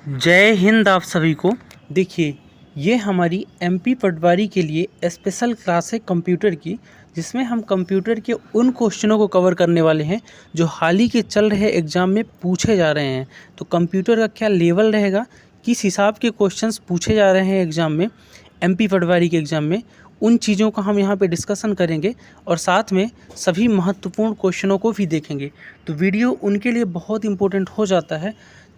जय हिंद आप सभी को। देखिए, ये हमारी एमपी पटवारी के लिए स्पेशल क्लास है कंप्यूटर की, जिसमें हम कंप्यूटर के उन क्वेश्चनों को कवर करने वाले हैं जो हाल ही के चल रहे एग्ज़ाम में पूछे जा रहे हैं। तो कंप्यूटर का क्या लेवल रहेगा, किस हिसाब के क्वेश्चंस पूछे जा रहे हैं एग्ज़ाम में, एमपी पटवारी के एग्ज़ाम में, उन चीज़ों का हम यहाँ पे डिस्कशन करेंगे और साथ में सभी महत्वपूर्ण क्वेश्चनों को भी देखेंगे। तो वीडियो उनके लिए बहुत इम्पोर्टेंट हो जाता है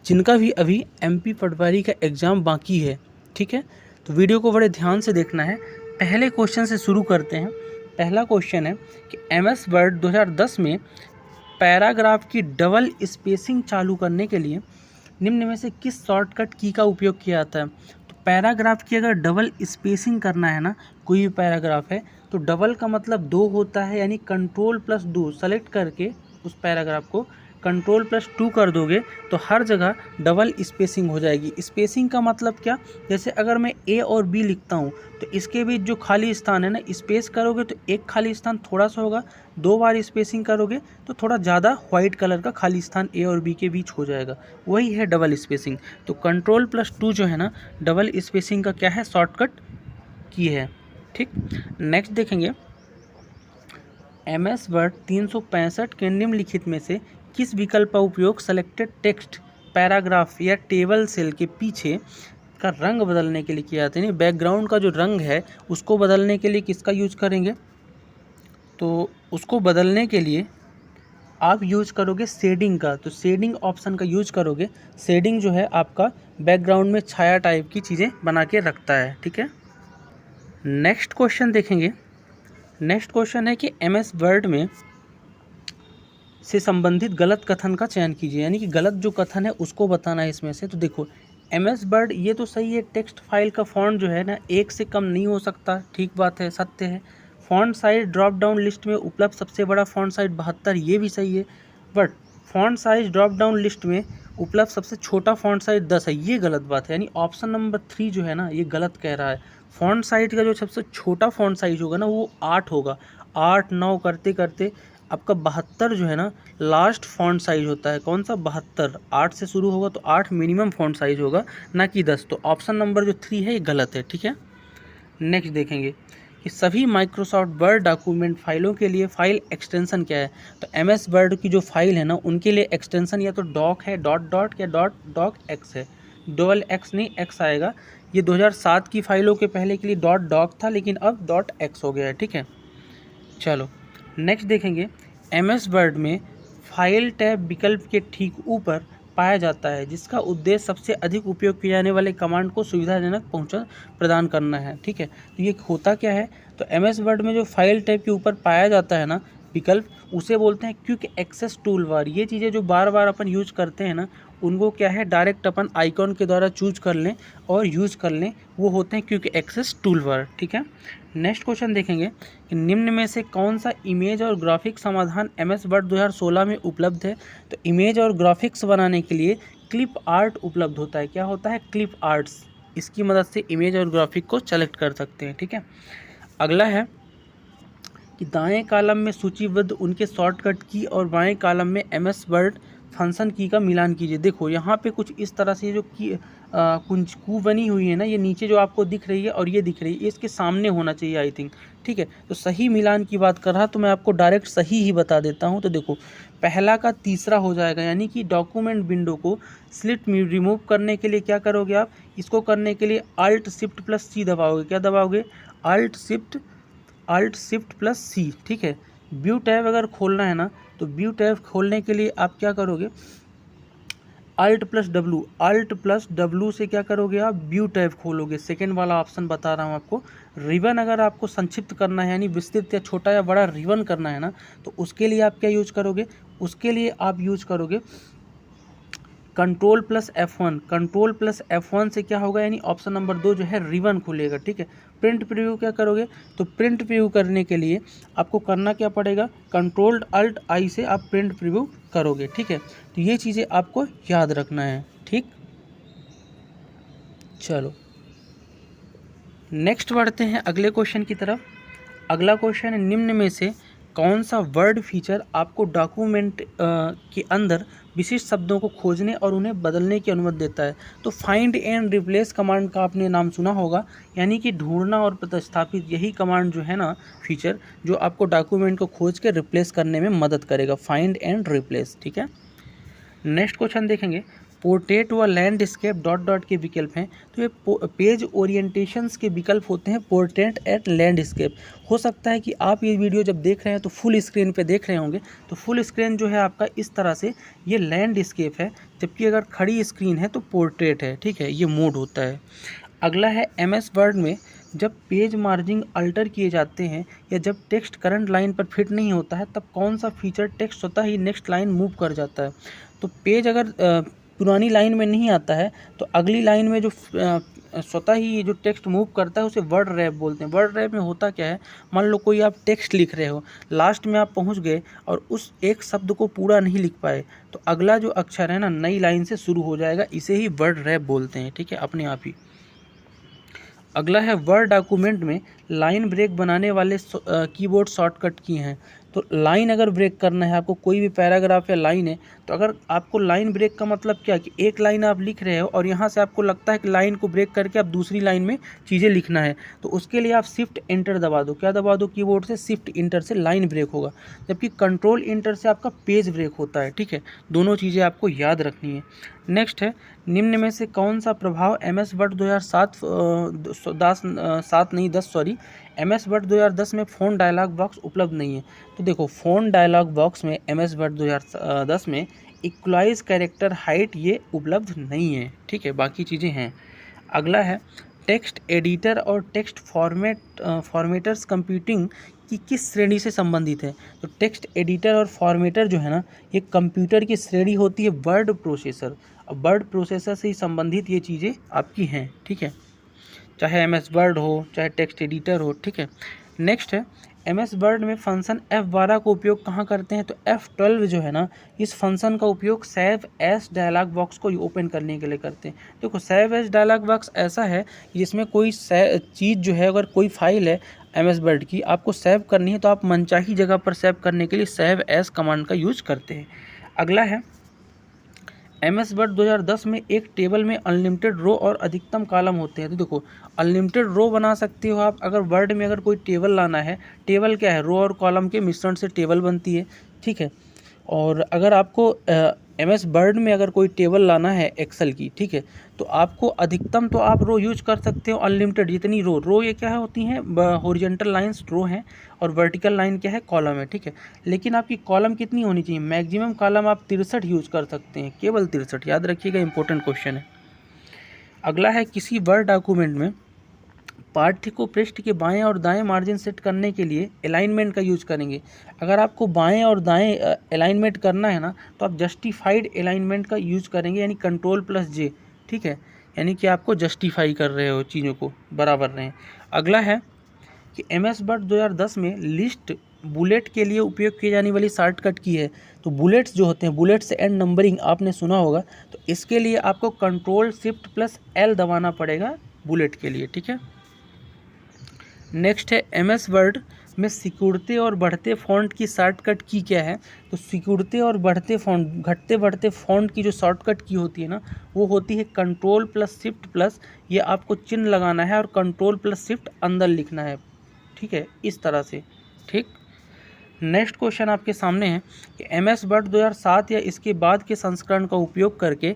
जिनका भी अभी एमपी पटवारी का एग्ज़ाम बाकी है। ठीक है, तो वीडियो को बड़े ध्यान से देखना है। पहले क्वेश्चन से शुरू करते हैं। पहला क्वेश्चन है कि एमएस वर्ड 2010 में पैराग्राफ की डबल स्पेसिंग चालू करने के लिए निम्न में से किस शॉर्टकट की का उपयोग किया जाता है। तो पैराग्राफ की अगर डबल स्पेसिंग करना है ना, कोई भी पैराग्राफ है तो डबल का मतलब दो होता है, यानी कंट्रोल+2 सेलेक्ट करके उस पैराग्राफ को कंट्रोल+2 कर दोगे तो हर जगह डबल स्पेसिंग हो जाएगी। स्पेसिंग का मतलब क्या, जैसे अगर मैं ए और बी लिखता हूँ तो इसके बीच जो खाली स्थान है ना, स्पेस करोगे तो एक खाली स्थान थोड़ा सा होगा, दो बार स्पेसिंग करोगे तो थोड़ा ज़्यादा वाइट कलर का खाली स्थान ए और बी के बीच हो जाएगा, वही है डबल स्पेसिंग। तो कंट्रोल+2 जो है ना, डबल स्पेसिंग का क्या है, शॉर्टकट की है। ठीक, नेक्स्ट देखेंगे, एमएस वर्ड 365 के निम्नलिखित में से किस विकल्प का उपयोग सेलेक्टेड टेक्स्ट, पैराग्राफ या टेबल सेल के पीछे का रंग बदलने के लिए किया जाता है। यानी बैकग्राउंड का जो रंग है उसको बदलने के लिए किसका यूज करेंगे, तो उसको बदलने के लिए आप यूज करोगे शेडिंग का। तो शेडिंग ऑप्शन का यूज करोगे। शेडिंग जो है आपका बैकग्राउंड में छाया टाइप की चीज़ें बना के रखता है। ठीक है, नेक्स्ट क्वेश्चन देखेंगे। नेक्स्ट क्वेश्चन है कि एमएस वर्ड में से संबंधित गलत कथन का चयन कीजिए, यानी कि गलत जो कथन है उसको बताना है इसमें से। तो देखो, एमएस वर्ड ये तो सही है, टेक्स्ट फाइल का फॉन्ट जो है ना एक से कम नहीं हो सकता, ठीक बात है, सत्य है। Font size drop down list में उपलब्ध सबसे बड़ा फॉन्ट साइज 72, ये भी सही है। But font size drop down list में उपलब्ध सबसे छोटा फॉन्ट साइज 10 है, ये गलत बात है। यानी ऑप्शन नंबर 3 जो है ना, ये गलत कह रहा है। फॉन्ट साइज का जो सबसे छोटा फॉन्ट साइज होगा ना वो 8 होगा। 8 9 करते करते आपका 72 जो है ना लास्ट फॉन्ट साइज होता है। कौन सा, 72। 8 से शुरू होगा तो 8 मिनिमम फॉन्ट साइज होगा, ना कि 10। तो ऑप्शन नंबर जो 3 है ये गलत है। ठीक है, नेक्स्ट देखेंगे कि सभी माइक्रोसॉफ्ट वर्ड डॉक्यूमेंट फाइलों के लिए फाइल एक्सटेंशन क्या है। तो एमएस वर्ड की जो फाइल है ना उनके लिए एक्सटेंशन या तो डॉक है, डॉट डॉट, या डॉट डॉक एक्स है। डबल एक्स नहीं, एक्स आएगा। ये 2007 की फाइलों के पहले के लिए डॉट डॉक था, लेकिन अब डॉट एक्स हो गया है। ठीक है, चलो नेक्स्ट देखेंगे। एमएस वर्ड में फाइल टैब विकल्प के ठीक ऊपर पाया जाता है, जिसका उद्देश्य सबसे अधिक उपयोग किए जाने वाले कमांड को सुविधाजनक पहुंच प्रदान करना है। ठीक है, तो ये होता क्या है, तो एमएस वर्ड में जो फाइल टैब के ऊपर पाया जाता है ना विकल्प, उसे बोलते हैं क्विक एक्सेस टूल बार। ये चीज़ें जो बार बार अपन यूज करते हैं ना, उनको क्या है डायरेक्ट अपन आइकॉन के द्वारा चूज कर लें और यूज़ कर लें, वो होते हैं क्विक एक्सेस टूल बार। ठीक है, नेक्स्ट क्वेश्चन देखेंगे कि निम्न में से कौन सा इमेज और ग्राफिक्स समाधान एमएस वर्ड 2016 में उपलब्ध है। तो इमेज और ग्राफिक्स बनाने के लिए क्लिप आर्ट उपलब्ध होता है। क्या होता है, क्लिप आर्ट्स। इसकी मदद से इमेज और ग्राफिक को सेलेक्ट कर सकते हैं। ठीक है, अगला है कि दाएं कॉलम में सूचीबद्ध उनके शॉर्टकट की और बाएं कॉलम में एमएस वर्ड फंक्शन की का मिलान कीजिए। देखो यहाँ पे कुछ इस तरह से जो की कुछ कू बनी हुई है ना, ये नीचे जो आपको दिख रही है और ये दिख रही है, इसके सामने होना चाहिए आई थिंक। ठीक है, तो सही मिलान की बात कर रहा तो मैं आपको डायरेक्ट सही ही बता देता हूँ। तो देखो, पहला का तीसरा हो जाएगा, यानी कि डॉक्यूमेंट विंडो को स्लिट रिमूव करने के लिए क्या करोगे आप, इसको करने के लिए Alt+Shift+C दबाओगे। क्या दबाओगे, Alt+Shift+C। ठीक है, व्यू टैब अगर खोलना है ना, तो व्यू टैब खोलने के लिए आप क्या करोगे, Alt+W। Alt+W से क्या करोगे आप, व्यू टैब खोलोगे। सेकेंड वाला ऑप्शन बता रहा हूँ आपको। रिबन अगर आपको संक्षिप्त करना है, यानी विस्तृत या छोटा या बड़ा रिबन करना है ना, तो उसके लिए आप क्या यूज करोगे, उसके लिए आप यूज करोगे Ctrl+F1। Ctrl+F1 से क्या होगा, यानी ऑप्शन नंबर 2 जो है रिबन खुलेगा। ठीक है, प्रिंट प्रीव्यू क्या करोगे, तो प्रिंट प्रीव्यू करने के लिए आपको करना क्या पड़ेगा, Ctrl+Alt+I से आप प्रिंट प्रीव्यू करोगे। ठीक है, तो ये चीज़ें आपको याद रखना है। ठीक, चलो नेक्स्ट बढ़ते हैं अगले क्वेश्चन की तरफ। अगला क्वेश्चन है, निम्न में से कौन सा वर्ड फीचर आपको डॉक्यूमेंट के अंदर विशिष्ट शब्दों को खोजने और उन्हें बदलने की अनुमति देता है? तो फाइंड एंड रिप्लेस कमांड का आपने नाम सुना होगा, यानी कि ढूंढना और प्रतिस्थापित, यही कमांड जो है ना फीचर, जो आपको डॉक्यूमेंट को खोज के रिप्लेस करने में मदद करेगा, फाइंड एंड रिप्लेस। ठीक है, नेक्स्ट क्वेश्चन देखेंगे। पोर्ट्रेट व लैंडस्केप डॉट डॉट के विकल्प हैं, तो ये पेज ओरिएंटेशंस के विकल्प होते हैं पोर्ट्रेट एंड लैंडस्केप। हो सकता है कि आप ये वीडियो जब देख रहे हैं तो फुल स्क्रीन पे देख रहे होंगे, तो फुल स्क्रीन जो है आपका इस तरह से ये लैंडस्केप है, जबकि अगर खड़ी स्क्रीन है तो पोर्ट्रेट है। ठीक है, ये मोड होता है। अगला है MS वर्ड में जब पेज मार्जिन अल्टर किए जाते हैं या जब टेक्स्ट करंट लाइन पर फिट नहीं होता है, तब कौन सा फीचर टेक्स्ट स्वतः ही नेक्स्ट लाइन मूव कर जाता है? तो पेज अगर पुरानी लाइन में नहीं आता है तो अगली लाइन में जो स्वतः ही जो टेक्स्ट मूव करता है उसे वर्ड रैप बोलते हैं। वर्ड रैप में होता क्या है, मान लो कोई आप टेक्स्ट लिख रहे हो, लास्ट में आप पहुंच गए और उस एक शब्द को पूरा नहीं लिख पाए, तो अगला जो अक्षर है ना नई लाइन से शुरू हो जाएगा, इसे ही वर्ड रैप बोलते हैं। ठीक है, अपने आप ही। अगला है वर्ड डॉक्यूमेंट में लाइन ब्रेक बनाने वाले कीबोर्ड शॉर्टकट की हैं। तो लाइन अगर ब्रेक करना है आपको, कोई भी पैराग्राफ या लाइन है, तो अगर आपको लाइन ब्रेक का मतलब क्या कि एक लाइन आप लिख रहे हो और यहाँ से आपको लगता है कि लाइन को ब्रेक करके आप दूसरी लाइन में चीज़ें लिखना है, तो उसके लिए आप शिफ्ट एंटर दबा दो। क्या दबा दो? कीबोर्ड से शिफ्ट इंटर से लाइन ब्रेक होगा, जबकि कंट्रोल इंटर से आपका पेज ब्रेक होता है। ठीक है, दोनों चीज़ें आपको याद रखनी है। नेक्स्ट है, निम्न में से कौन सा प्रभाव MS वर्ड 2010 में फ़ोन डायलॉग बॉक्स उपलब्ध नहीं है? तो देखो, फ़ोन डायलॉग बॉक्स में MS वर्ड 2010 में इक्वलाइज कैरेक्टर हाइट ये उपलब्ध नहीं है। ठीक है, बाकी चीज़ें हैं। अगला है, टेक्स्ट एडिटर और टेक्स्ट फॉर्मेटर्स कंप्यूटिंग की किस श्रेणी से संबंधित है? तो टेक्स्ट एडिटर और फॉर्मेटर जो है ना, ये कंप्यूटर की श्रेणी होती है वर्ड प्रोसेसर। अब वर्ड प्रोसेसर से ही संबंधित ये चीज़ें आपकी हैं। ठीक है, चाहे MS वर्ड हो, चाहे टेक्स्ट एडिटर हो। ठीक है, नेक्स्ट है, MS वर्ड में फंक्शन F12 का उपयोग कहाँ करते हैं? तो F12 जो है ना, इस फंक्शन का उपयोग सेव एज डायलॉग बॉक्स को ओपन करने के लिए करते हैं। देखो, सेव एज डायलॉग बॉक्स ऐसा है जिसमें कोई चीज़ जो है, अगर कोई फाइल है MS वर्ड की आपको सेव करनी है, तो आप मनचाही जगह पर सेव करने के लिए सेव एज कमांड का यूज करते हैं। अगला है, MS वर्ड 2010 में एक टेबल में अनलिमिटेड रो और अधिकतम कॉलम होते हैं। तो देखो, अनलिमिटेड रो बना सकते हो आप। अगर वर्ड में अगर कोई टेबल लाना है, टेबल क्या है? रो और कॉलम के मिश्रण से टेबल बनती है। ठीक है, और अगर आपको MS वर्ड में अगर कोई टेबल लाना है एक्सेल की, ठीक है, तो आपको अधिकतम तो आप रो यूज कर सकते हो अनलिमिटेड, जितनी रो ये क्या होती हैं? हॉरिजॉन्टल लाइंस रो हैं और वर्टिकल लाइन क्या है? कॉलम है। ठीक है, लेकिन आपकी कॉलम कितनी होनी चाहिए? मैक्सिमम कॉलम आप 63 यूज कर सकते हैं, केवल 63, याद रखिएगा, इंपॉर्टेंट क्वेश्चन है। अगला है, किसी वर्ड डॉक्यूमेंट में पाठ्य को पृष्ठ के बाएं और दाएं मार्जिन सेट करने के लिए अलाइनमेंट का यूज करेंगे। अगर आपको बाएं और दाएं अलाइनमेंट करना है ना, तो आप जस्टिफाइड अलाइनमेंट का यूज करेंगे, यानी Ctrl+J। ठीक है, यानी कि आपको जस्टिफाई कर रहे हो, चीज़ों को बराबर रहे। अगला है कि MS वर्ड 2010 में लिस्ट बुलेट के लिए उपयोग की जाने वाली शॉर्टकट की है। तो बुलेट्स जो होते हैं, बुलेट्स एंड नंबरिंग आपने सुना होगा, तो इसके लिए आपको Ctrl+Shift+L दबाना पड़ेगा बुलेट के लिए। ठीक है, नेक्स्ट है, MS वर्ड में सिकुड़ते और बढ़ते फॉन्ट की शॉर्टकट की क्या है? तो सिकुड़ते और बढ़ते फॉन्ट, घटते बढ़ते फॉन्ट की जो शॉर्टकट की होती है ना, वो होती है Ctrl+Shift+, ये आपको चिन्ह लगाना है और Ctrl+Shift अंदर लिखना है। ठीक है, इस तरह से। ठीक, नेक्स्ट क्वेश्चन आपके सामने है कि MS वर्ड 2007 या इसके बाद के संस्करण का उपयोग करके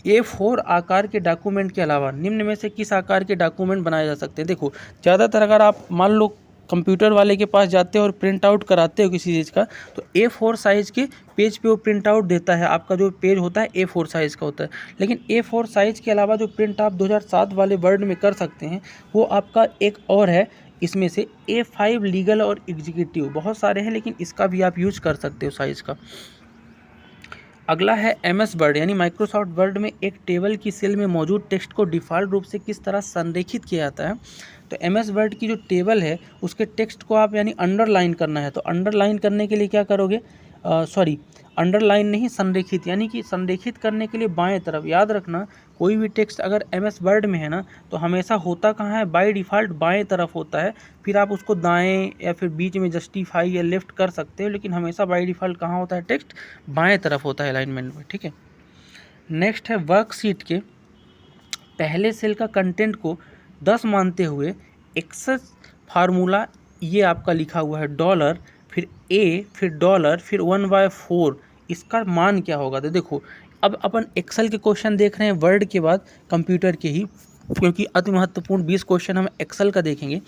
A4 आकार के डॉक्यूमेंट के अलावा निम्न में से किस आकार के डॉक्यूमेंट बनाए जा सकते हैं? देखो, ज़्यादातर अगर आप मान लो कंप्यूटर वाले के पास जाते हो और प्रिंट आउट कराते हो किसी चीज़ का, तो A4 साइज़ के पेज पे वो प्रिंट आउट देता है। आपका जो पेज होता है A4 साइज़ का होता है, लेकिन A4 साइज़ के अलावा जो प्रिंट आप 2007 वाले वर्ड में कर सकते हैं, वो आपका एक और है, इसमें से A5 लीगल और एग्जीक्यूटिव। बहुत सारे हैं, लेकिन इसका भी आप यूज कर सकते हो साइज़ का। अगला है, MS वर्ड यानी माइक्रोसॉफ्ट वर्ड में एक टेबल की सेल में मौजूद टेक्स्ट को डिफ़ॉल्ट रूप से किस तरह संरेखित किया जाता है? तो MS वर्ड की जो टेबल है उसके टेक्स्ट को आप यानी अंडरलाइन करना है, तो अंडरलाइन करने के लिए क्या करोगे? अंडरलाइन नहीं, संरेखित, यानी कि संरेखित करने के लिए बाएं तरफ, याद रखना कोई भी टेक्स्ट अगर MS वर्ड में है ना तो हमेशा होता कहाँ है, बाय डिफ़ॉल्ट बाएं तरफ होता है। फिर आप उसको दाएं या फिर बीच में जस्टिफाई या लेफ्ट कर सकते हो, लेकिन हमेशा बाय डिफ़ॉल्ट कहाँ होता है, टेक्स्ट बाएं तरफ होता है अलाइनमेंट में, ठीक है। नेक्स्ट है वर्कशीट के पहले सेल का कंटेंट को 10 मानते हुए एक्सेल फार्मूला ये आपका लिखा हुआ है डॉलर, फिर A, फिर डॉलर, फिर 1/4, इसका मान क्या होगा। तो देखो अब अपन एक्सेल के क्वेश्चन देख रहे हैं वर्ड के बाद कंप्यूटर के ही, क्योंकि अति महत्वपूर्ण 20 क्वेश्चन हम एक्सेल का देखेंगे।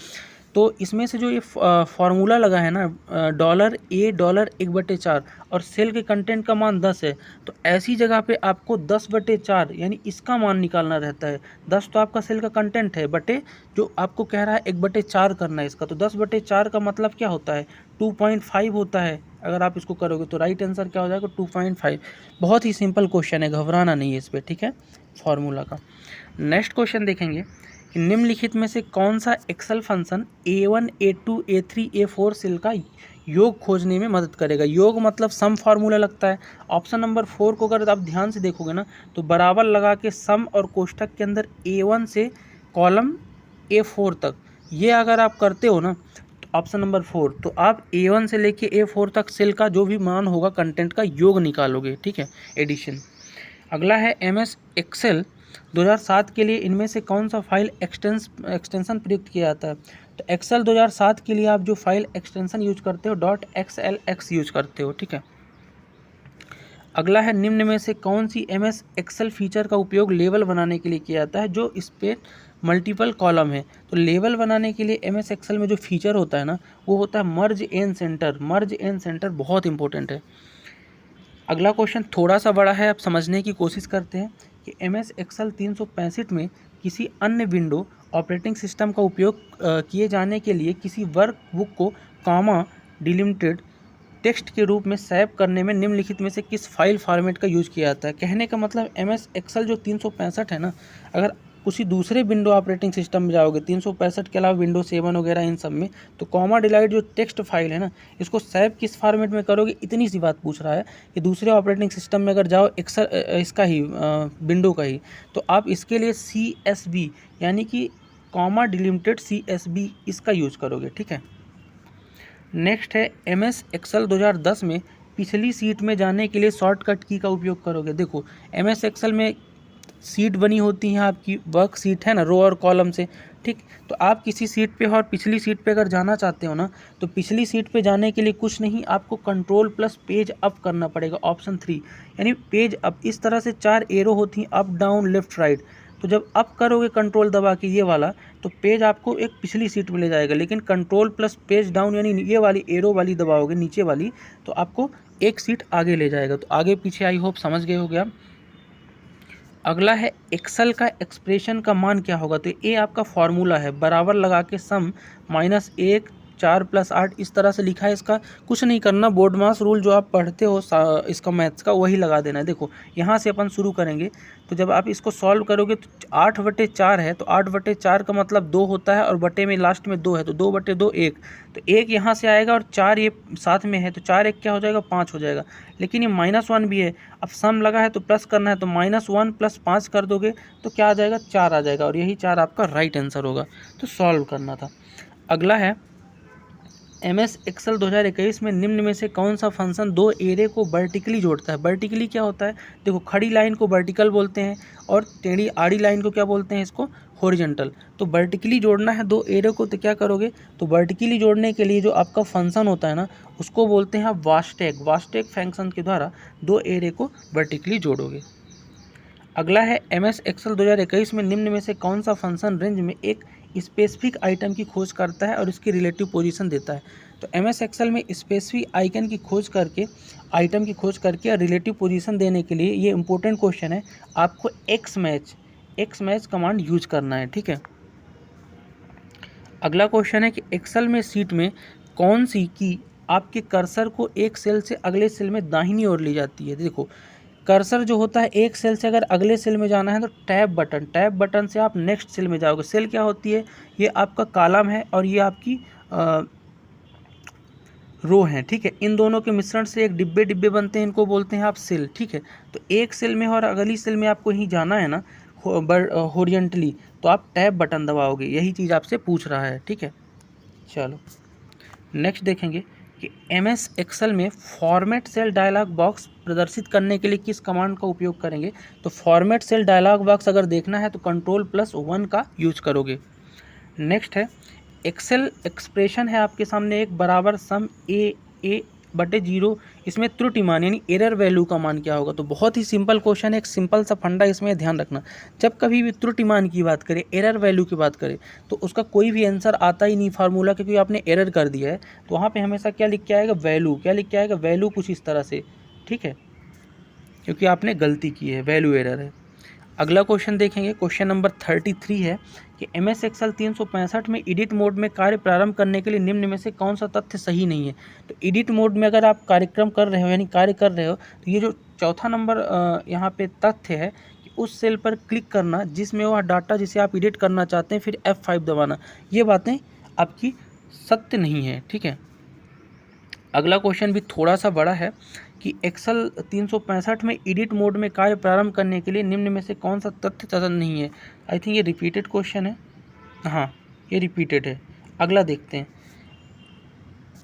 तो इसमें से जो ये फार्मूला लगा है ना डॉलर A डॉलर 1/4 और सेल के कंटेंट का मान 10 है, तो ऐसी जगह पे आपको 10/4 यानी इसका मान निकालना रहता है। 10 तो आपका सेल का कंटेंट है, बटे जो आपको कह रहा है 1/4 करना है इसका, तो 10/4 का मतलब क्या होता है, 2.5 होता है। अगर आप इसको करोगे तो राइट आंसर क्या हो जाएगा, 2.5। बहुत ही सिंपल क्वेश्चन है, घबराना नहीं है इस पर, ठीक है, फार्मूला का। नेक्स्ट क्वेश्चन देखेंगे कि निम्नलिखित में से कौन सा Excel function A1 A2 A3 A4 cell का योग खोजने में मदद करेगा। योग मतलब सम फार्मूला लगता है। ऑप्शन नंबर 4 को अगर आप ध्यान से देखोगे ना तो बराबर लगा के सम और कोष्ठक के अंदर A1 से कॉलम A4 तक, ये अगर आप करते हो ना तो ऑप्शन नंबर 4, तो आप A1 से लेके A4 तक सेल का जो भी मान होगा कंटेंट का योग निकालोगे, ठीक है, एडिशन। अगला है MS एक्सेल 2007 के लिए इनमें से कौन सा फाइल एक्सटेंशन प्रयुक्त किया जाता है। तो एक्सेल 2007 के लिए आप जो फाइल एक्सटेंशन यूज करते हो .xlx यूज करते हो, ठीक है। अगला है निम्न में से कौन सी MS एक्सेल फीचर का उपयोग लेवल बनाने के लिए किया जाता है जो इस पे मल्टीपल कॉलम है। तो लेवल बनाने के लिए MS एक्सेल में जो फीचर होता है ना वो होता है मर्ज and centre. Merge and centre बहुत इंपॉर्टेंट है। अगला क्वेश्चन थोड़ा सा बड़ा है, आप समझने की कोशिश करते हैं कि MS एक्सेल 365 में किसी अन्य विंडो ऑपरेटिंग सिस्टम का उपयोग किए जाने के लिए किसी वर्कबुक को कॉमा डिलिमिटेड टेक्स्ट के रूप में सेव करने में निम्नलिखित में से किस फाइल फॉर्मेट का यूज़ किया जाता है। कहने का मतलब MS एक्सेल जो 365 है ना, अगर उसी दूसरे विंडो ऑपरेटिंग सिस्टम में जाओगे 365 के अलावा विंडो 7 वगैरह इन सब में, तो कॉमा डिलाइट जो टेक्स्ट फाइल है ना इसको सेव किस फॉर्मेट में करोगे, इतनी सी बात पूछ रहा है कि दूसरे ऑपरेटिंग सिस्टम में अगर जाओ एक्सेल इसका ही विंडो का ही, तो आप इसके लिए CSV यानी कि कॉमा डिलिमिटेड CSV इसका यूज़ करोगे, ठीक है। नेक्स्ट है MS एक्सेल 2010 में पिछली सीट में जाने के लिए शॉर्टकट की का उपयोग करोगे। देखो MS एक्सेल में सीट बनी होती हैं आपकी, वर्क सीट है ना, रो और कॉलम से, ठीक। तो आप किसी सीट पे और पिछली सीट पे अगर जाना चाहते हो ना तो पिछली सीट पे जाने के लिए कुछ नहीं, आपको कंट्रोल प्लस पेज अप करना पड़ेगा, ऑप्शन 3 यानी पेज अप। इस तरह से 4 एरो होती हैं, अप डाउन लेफ्ट राइट। तो जब अप करोगे कंट्रोल दबा के ये वाला, तो पेज आपको एक पिछली सीट में ले जाएगा, लेकिन कंट्रोल प्लस पेज डाउन यानी ये वाली एरो वाली दबाओगे नीचे वाली तो आपको एक सीट आगे ले जाएगा। तो आगे पीछे आई होप समझ गए हो गया। अगला है एक्सेल का एक्सप्रेशन का मान क्या होगा। तो ये आपका फॉर्मूला है, बराबर लगा के सम -1 4 + 8 इस तरह से लिखा है। इसका कुछ नहीं करना, बोर्ड मास रूल जो आप पढ़ते हो इसका मैथ्स का वही लगा देना है। देखो यहाँ से अपन शुरू करेंगे, तो जब आप इसको सॉल्व करोगे तो 8/4 है, तो 8/4 का मतलब 2 होता है और बटे में लास्ट में 2 है, तो 2/2 1, तो 1 यहाँ से आएगा और 4 ये साथ में है, तो 4 1 क्या हो जाएगा, 5 हो जाएगा। लेकिन ये -1 भी है, अब सम लगा है तो प्लस करना है, तो -1 + 5 कर दोगे तो क्या आ जाएगा, 4 आ जाएगा, और यही 4 आपका राइट आंसर होगा। तो सॉल्व करना था। अगला है MS एक्सेल 2021 में निम्न में से कौन सा फंक्शन 2 एरे को वर्टिकली जोड़ता है। वर्टिकली क्या होता है, देखो खड़ी लाइन को वर्टिकल बोलते हैं और टेढ़ी आड़ी लाइन को क्या बोलते हैं, इसको हॉरिजॉन्टल। तो वर्टिकली जोड़ना है 2 एरे को, तो क्या करोगे, तो वर्टिकली जोड़ने के लिए जो आपका फंक्शन होता है ना उसको बोलते हैं आप वास्टेक। वास्टेक फंक्शन के द्वारा 2 एरे को वर्टिकली जोड़ोगे। अगला है MS एक्सेल 2021 में निम्न में से कौन सा फंक्शन रेंज में एक स्पेसिफिक आइटम की खोज करता है और इसकी रिलेटिव पोजीशन देता है। तो MS एक्सेल में स्पेसिफिक आइकन की खोज करके, आइटम की खोज करके और रिलेटिव पोजीशन देने के लिए ये इंपॉर्टेंट क्वेश्चन है, आपको एक्स मैच कमांड यूज करना है, ठीक है। अगला क्वेश्चन है कि एक्सेल में सीट में कौन सी की आपके कर्सर को एक सेल से अगले सेल में दाहिनी ओर ले जाती है। देखो कर्सर जो होता है एक सेल से अगर अगले सेल में जाना है तो टैब बटन से आप नेक्स्ट सेल में जाओगे। सेल क्या होती है, ये आपका कॉलम है और ये आपकी रो है, ठीक है। इन दोनों के मिश्रण से एक डिब्बे बनते हैं, इनको बोलते हैं आप सेल, ठीक है। तो एक सेल में और अगली सेल में आपको ही जाना है ना, हॉरिजॉन्टली तो आप टैब बटन दबाओगे, यही चीज़ आपसे पूछ रहा है, ठीक है। चलो नेक्स्ट देखेंगे कि MS एक्सेल में फॉर्मेट सेल डायलॉग बॉक्स प्रदर्शित करने के लिए किस कमांड का उपयोग करेंगे। तो फॉर्मेट सेल डायलॉग बॉक्स अगर देखना है तो Ctrl+1 का यूज करोगे। नेक्स्ट है एक्सेल एक्सप्रेशन है आपके सामने एक बराबर सम A/0, इसमें त्रुटि मान यानी एरर वैल्यू का मान क्या होगा। तो बहुत ही सिंपल क्वेश्चन है, एक सिंपल सा फंडा इसमें ध्यान रखना, जब कभी भी त्रुटि मान की बात करें, एरर वैल्यू की बात करें, तो उसका कोई भी आंसर आता ही नहीं फार्मूला, क्योंकि आपने एरर कर दिया है। तो वहाँ पे हमेशा क्या लिख के आएगा, वैल्यू। क्या लिख के आएगा, वैल्यू कुछ इस तरह से, ठीक है, क्योंकि आपने गलती की है, वैल्यू एरर है। अगला क्वेश्चन देखेंगे, क्वेश्चन नंबर 33 है कि MS एक्सेल 365 में एडिट मोड में कार्य प्रारंभ करने के लिए निम्न में से कौन सा तथ्य सही नहीं है। तो एडिट मोड में अगर आप कार्यक्रम कर रहे हो यानी कार्य कर रहे हो, तो ये जो चौथा नंबर यहाँ पे तथ्य है कि उस सेल पर क्लिक करना जिसमें वह डाटा जिसे आप एडिट करना चाहते हैं, फिर F5 दबाना, ये बातें आपकी सत्य नहीं है, ठीक है। अगला क्वेश्चन भी थोड़ा सा बड़ा है कि एक्सेल 365 में एडिट मोड में कार्य प्रारंभ करने के लिए निम्न में से कौन सा तथ्य तथ्य नहीं है। आई थिंक ये रिपीटेड क्वेश्चन है, हाँ ये रिपीटेड है। अगला देखते हैं,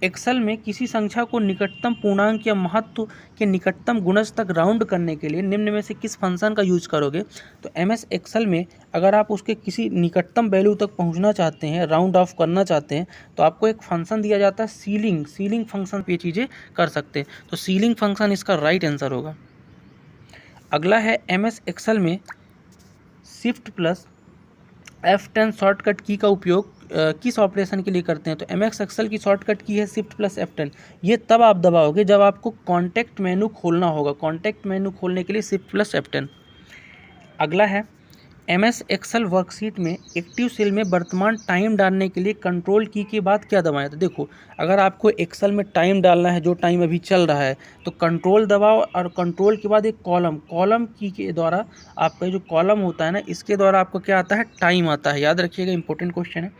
एक्सेल में किसी संख्या को निकटतम पूर्णांक या महत्व के निकटतम गुणज तक राउंड करने के लिए निम्न में से किस फंक्शन का यूज करोगे। तो MS एक्सेल में अगर आप उसके किसी निकटतम वैल्यू तक पहुंचना चाहते हैं, राउंड ऑफ करना चाहते हैं, तो आपको एक फंक्शन दिया जाता है सीलिंग फंक्शन पे चीज़ें कर सकते हैं। तो सीलिंग फंक्शन इसका राइट आंसर होगा। अगला है MS एक्सेल में Shift+F10 शॉर्टकट की का उपयोग किस ऑपरेशन के लिए करते हैं। तो MS एक्सेल की शॉर्टकट की है Shift+F10। ये तब आप दबाओगे जब आपको कॉन्टेक्ट मेनू खोलना होगा, कॉन्टेक्ट मेनू खोलने के लिए Shift+F10। अगला है MS एक्सेल वर्कशीट में एक्टिव सेल में वर्तमान टाइम डालने के लिए कंट्रोल की के बाद क्या दबाएं। तो देखो, अगर आपको एक्सेल में टाइम डालना है, जो टाइम अभी चल रहा है, तो कंट्रोल दबाओ और कंट्रोल के बाद एक कॉलम की के द्वारा आपका जो कॉलम होता है ना, इसके द्वारा आपको क्या आता है, टाइम आता है। याद रखिएगा, इंपॉर्टेंट क्वेश्चन है।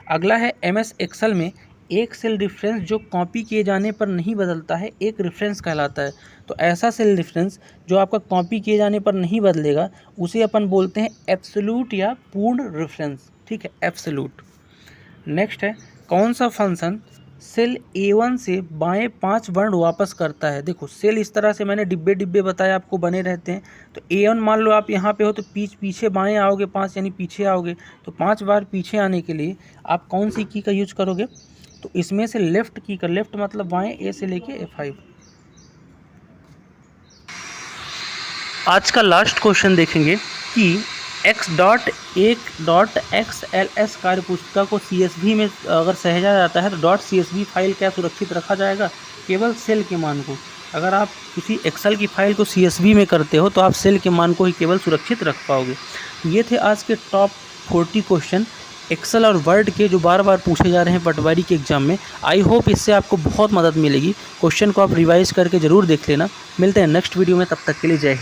अगला है MS एक्सेल में एक सेल रेफरेंस जो कॉपी किए जाने पर नहीं बदलता है एक रेफरेंस कहलाता है। तो ऐसा सेल रेफरेंस जो आपका कॉपी किए जाने पर नहीं बदलेगा उसे अपन बोलते हैं एब्सोल्यूट या पूर्ण रेफरेंस, ठीक है, एब्सोल्यूट। नेक्स्ट है, कौन सा फंक्शन सेल A1 से बाएं 5 वर्ण वापस करता है। देखो, सेल इस तरह से मैंने डिब्बे डिब्बे बताए आपको बने रहते हैं। तो A1 मान लो आप यहाँ पे हो, तो पीछे बाएं आओगे 5 यानी पीछे आओगे। तो 5 बार पीछे आने के लिए आप कौन सी की का यूज करोगे। तो इसमें से लेफ्ट की का, लेफ्ट मतलब बाएं, A से लेके A5। आज का लास्ट क्वेश्चन देखेंगे कि x.1.xls कार्य पुस्तिका को CSV में अगर सहेजा जाता है तो .csv फाइल क्या सुरक्षित रखा जाएगा। केवल सेल के मान को, अगर आप किसी एक्सेल की फाइल को CSV में करते हो तो आप सेल के मान को ही केवल सुरक्षित रख पाओगे। ये थे आज के टॉप 40 क्वेश्चन एक्सेल और वर्ड के, जो बार बार पूछे जा रहे हैं पटवारी के एग्जाम में। आई होप इससे आपको बहुत मदद मिलेगी। क्वेश्चन को आप रिवाइज करके ज़रूर देख लेना। मिलते हैं नेक्स्ट वीडियो में, तब तक के लिए जय हिंद।